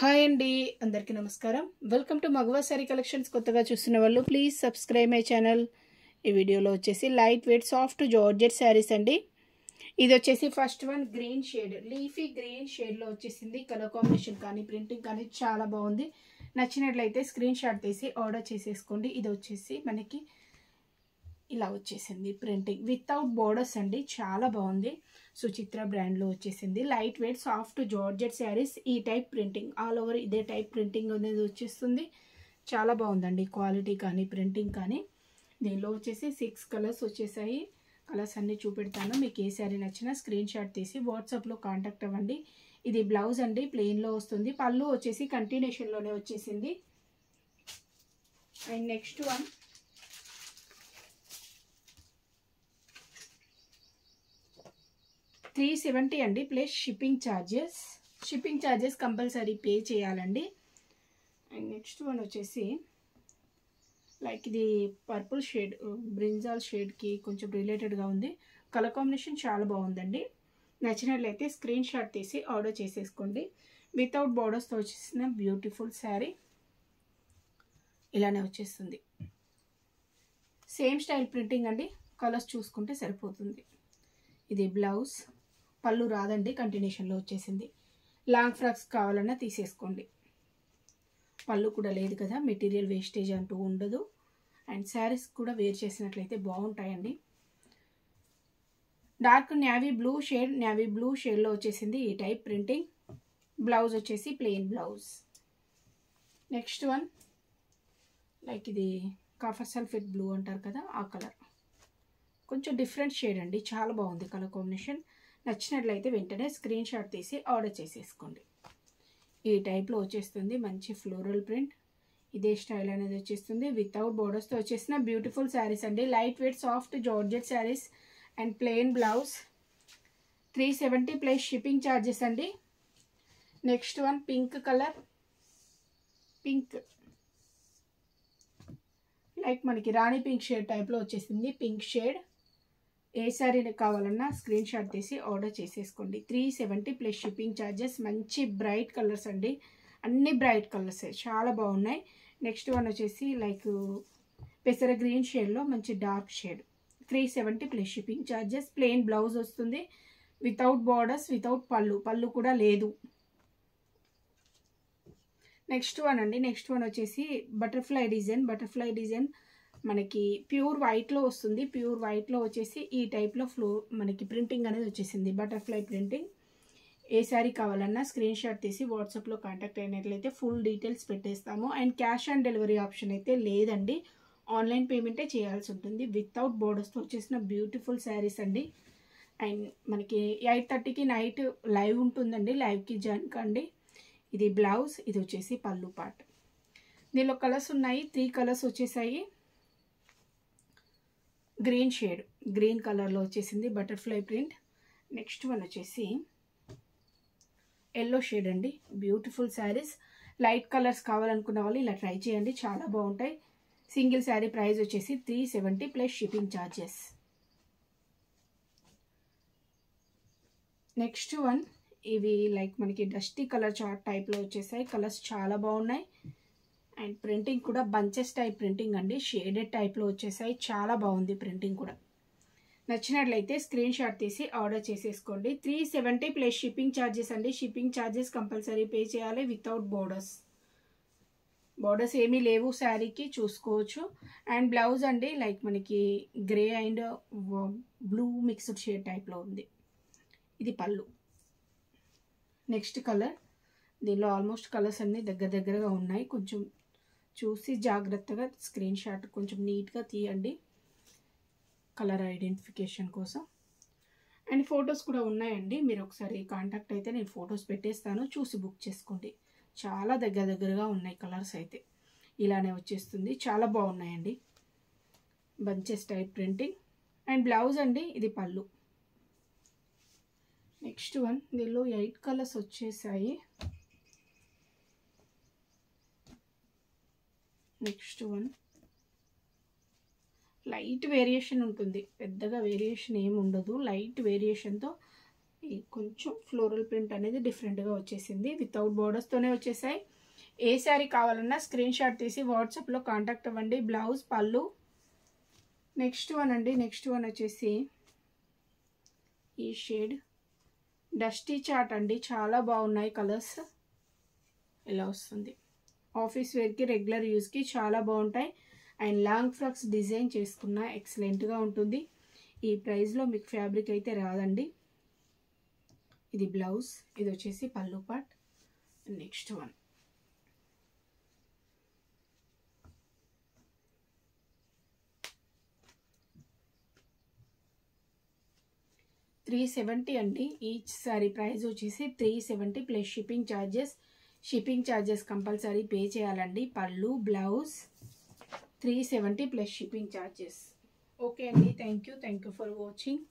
Hi అండి, అందరికీ నమస్కారం. Welcome to Magava sari collections. కొత్తగా చూస్తున్న వాళ్ళు ప్లీజ్ సబ్స్క్రైబ్ మై ఛానల్. ఈ వీడియోలో వచ్చేసి light weight soft georgette saris అండి. ఇది వచ్చేసి first one green shade, leafy green షేడ్లో వచ్చేసింది. కలర్ కాంబినేషన్ కానీ ప్రింటింగ్ కానీ చాలా బాగుంది. నచ్చినట్లయితే స్క్రీన్ షాట్ తీసి ఆర్డర్ చేసేసుకోండి. ఇది వచ్చేసి మనకి ఇలా వచ్చేసింది ప్రింటింగ్ వితౌట్ బోర్డర్స్ అండి, చాలా బాగుంది. సుచిత్ర బ్రాండ్లో వచ్చేసింది. Light weight soft georgette saris. ఈ టైప్ ప్రింటింగ్ ఆల్ ఓవర్ ఇదే టైప్ ప్రింటింగ్ అనేది వచ్చేస్తుంది. చాలా బాగుందండి క్వాలిటీ కానీ ప్రింటింగ్ కానీ. దీనిలో వచ్చేసి 6 కలర్స్ వచ్చేసాయి. కలర్స్ అన్నీ చూపెడతాను. మీకు ఏ శారీ నచ్చినా స్క్రీన్ షాట్ తీసి వాట్సాప్లో కాంటాక్ట్ అవ్వండి. ఇది బ్లౌజ్ అండి, ప్లెయిన్లో వస్తుంది. పళ్ళు వచ్చేసి కంటిన్యూషన్లోనే వచ్చేసింది. అండ్ నెక్స్ట్ వన్ $370 అండి, plus shipping charges compulsory pay చేయాలండి. అండ్ నెక్స్ట్ వన్ వచ్చేసి లైక్ ఇది పర్పుల్ షేడ్, బ్రింజాల్ షేడ్కి కొంచెం రిలేటెడ్గా ఉంది. కలర్ కాంబినేషన్ చాలా బాగుందండి. నచ్చినట్లయితే స్క్రీన్ షాట్ తీసి ఆర్డర్ చేసేసుకోండి. వితౌట్ బార్డర్స్తో వచ్చేసిన బ్యూటిఫుల్ శారీ ఇలానే వచ్చేస్తుంది. సేమ్ స్టైల్ ప్రింటింగ్ అండి, కలర్స్ చూసుకుంటే సరిపోతుంది. ఇది బ్లౌజ్, పళ్ళు రాదండి, కంటిన్యూషన్లో వచ్చేసింది. లాంగ్ ఫ్రాక్స్ కావాలన్నా తీసేసుకోండి. పళ్ళు కూడా లేదు కదా, మెటీరియల్ వేస్టేజ్ అంటూ ఉండదు. అండ్ శారీస్ కూడా వేర్ చేసినట్లయితే బాగుంటాయండి. డార్క్ నేవీ బ్లూ షేడ్లో వచ్చేసింది ఈ టైప్ ప్రింటింగ్. బ్లౌజ్ వచ్చేసి plain blouse. Next one like ఇది కాఫర్ సల్ఫేట్ బ్లూ అంటారు కదా, ఆ కలర్. కొంచెం డిఫరెంట్ షేడ్ అండి, చాలా బాగుంది కలర్ కాంబినేషన్. నచ్చినట్లయితే వెంటనే స్క్రీన్ షాట్ తీసి ఆర్డర్ చేసేసుకోండి. ఈ టైప్లో వచ్చేస్తుంది. మంచి ఫ్లోరల్ ప్రింట్, ఇదే స్టైల్ అనేది వచ్చేస్తుంది. వితౌట్ బోర్డర్స్తో వచ్చేసిన బ్యూటిఫుల్ శారీస్ అండి. Light weight soft georgette saris and plain blouse. 370 plus shipping charges అండి. Next one pink colour, pink like మనకి రాణి పింక్ షేడ్ టైప్లో వచ్చేసింది. Pink shade. ఏ శారీ కావాలన్నా స్క్రీన్ షాట్ తీసి ఆర్డర్ చేసేసుకోండి. 370 ప్లస్ షిప్పింగ్ ఛార్జెస్. మంచి బ్రైట్ కలర్స్ అండి, అన్ని బ్రైట్ కలర్సే, చాలా బాగున్నాయి. నెక్స్ట్ వన్ వచ్చేసి లైక్ పెసర గ్రీన్ షేడ్లో మంచి dark shade. 370 plus shipping charges. Plain blouse వస్తుంది, వితౌట్ బార్డర్స్, వితౌట్ పళ్ళు కూడా లేదు. నెక్స్ట్ వన్ అండి, నెక్స్ట్ వన్ వచ్చేసి బటర్ఫ్లై డిజైన్ మనకి ప్యూర్ వైట్లో వస్తుంది. ప్యూర్ వైట్లో వచ్చేసి ఈ టైప్లో మనకి ప్రింటింగ్ అనేది వచ్చేసింది, బటర్ఫ్లై ప్రింటింగ్. ఏ శారీ కావాలన్నా స్క్రీన్ షాట్ తీసి వాట్సాప్లో కాంటాక్ట్ అయినట్లయితే ఫుల్ డీటెయిల్స్ పెట్టేస్తాము. And cash on delivery option అయితే లేదండి, ఆన్లైన్ పేమెంటే చేయాల్సి ఉంటుంది. వితౌట్ బోర్డర్స్తో వచ్చేసిన బ్యూటిఫుల్ శారీస్ అండి. అండ్ మనకి 8:30కి నైట్ లైవ్ ఉంటుందండి, లైవ్కి జాయిన్ కండి. ఇది బ్లౌజ్, ఇది వచ్చేసి పళ్ళు పార్ట్. దీనిలో కలర్స్ ఉన్నాయి, 3 కలర్స్ వచ్చేసాయి. గ్రీన్ షేడ్, గ్రీన్ కలర్లో వచ్చేసింది బటర్ఫ్లై ప్రింట్. నెక్స్ట్ వన్ వచ్చేసి ఎల్లో షేడ్ అండి, బ్యూటిఫుల్ శారీస్. లైట్ కలర్స్ కావాలనుకున్న వాళ్ళు ఇలా ట్రై చేయండి, చాలా బాగుంటాయి. సింగిల్ శారీ ప్రైస్ వచ్చేసి 370 plus shipping charges. Next one ఇవి లైక్ మనకి డస్టీ కలర్ చార్ట్ టైప్లో వచ్చేసాయి. కలర్స్ చాలా బాగున్నాయి. అండ్ ప్రింటింగ్ కూడా బంచెస్ టైప్ ప్రింటింగ్ అండి, షేడెడ్ టైప్లో వచ్చేసాయి. చాలా బాగుంది ప్రింటింగ్ కూడా. నచ్చినట్లయితే స్క్రీన్ షాట్ తీసి ఆర్డర్ చేసేసుకోండి. 370 ప్లస్ షిప్పింగ్ ఛార్జెస్ అండి. షిప్పింగ్ ఛార్జెస్ కంపల్సరీ పే చేయాలి. వితౌట్ బోర్డర్స్ ఏమీ లేవు శారీకి, చూసుకోవచ్చు. అండ్ బ్లౌజ్ అండి లైక్ మనకి grey and blue mixed shade టైప్లో ఉంది. ఇది పళ్ళు. నెక్స్ట్ కలర్, దీనిలో ఆల్మోస్ట్ కలర్స్ అన్నీ దగ్గరగా ఉన్నాయి. కొంచెం చూసి జాగ్రత్తగా స్క్రీన్ షాట్ కొంచెం నీట్గా తీయండి కలర్ ఐడెంటిఫికేషన్ కోసం. అండ్ ఫొటోస్ కూడా ఉన్నాయండి, మీరు ఒకసారి కాంటాక్ట్ అయితే నేను ఫొటోస్ పెట్టేస్తాను, చూసి బుక్ చేసుకోండి. చాలా దగ్గరగా ఉన్నాయి కలర్స్ అయితే. ఇలానే వచ్చేస్తుంది, చాలా బాగున్నాయండి. Bunches type printing. And blouse అండి, ఇది పళ్ళు. నెక్స్ట్ వన్ దీనిలో 8 కలర్స్ వచ్చేసాయి. నెక్స్ట్ వన్ లైట్ వేరియేషన్ ఉంటుంది, పెద్దగా వేరియేషన్ ఏమి ఉండదు. లైట్ వేరియేషన్తో ఈ కొంచెం ఫ్లోరల్ ప్రింట్ అనేది డిఫరెంట్గా వచ్చేసింది. వితౌట్ బోర్డర్స్తోనే వచ్చేసాయి. ఏ శారీ కావాలన్నా స్క్రీన్ షాట్ తీసి వాట్సాప్లో కాంటాక్ట్ అవ్వండి. బ్లౌజ్, పళ్ళు. నెక్స్ట్ వన్ అండి, నెక్స్ట్ వన్ వచ్చేసి ఈ షేడ్ డస్టీ చాట్ అండి. చాలా బాగున్నాయి కలర్స్. ఇలా వస్తుంది. ఆఫీస్ వేర్కి, రెగ్యులర్ యూస్కి చాలా బాగుంటాయి. అండ్ లాంగ్ ఫ్రాక్స్ డిజైన్ చేసుకున్న ఎక్సలెంట్గా ఉంటుంది. ఈ ప్రైస్లో మీకు ఫ్యాబ్రిక్ అయితే రాదండి. ఇది బ్లౌజ్, ఇది వచ్చేసి పళ్ళు పార్ట్. నెక్స్ట్ వన్ $370 అండి. ఈచ్ సారీ ప్రైస్ వచ్చేసి $370 plus shipping charges. Shipping charges compulsory pay చేయాలండి. పళ్ళు, blouse 370 plus shipping charges. Okay అండి, థ్యాంక్ యూ ఫర్ వాచింగ్.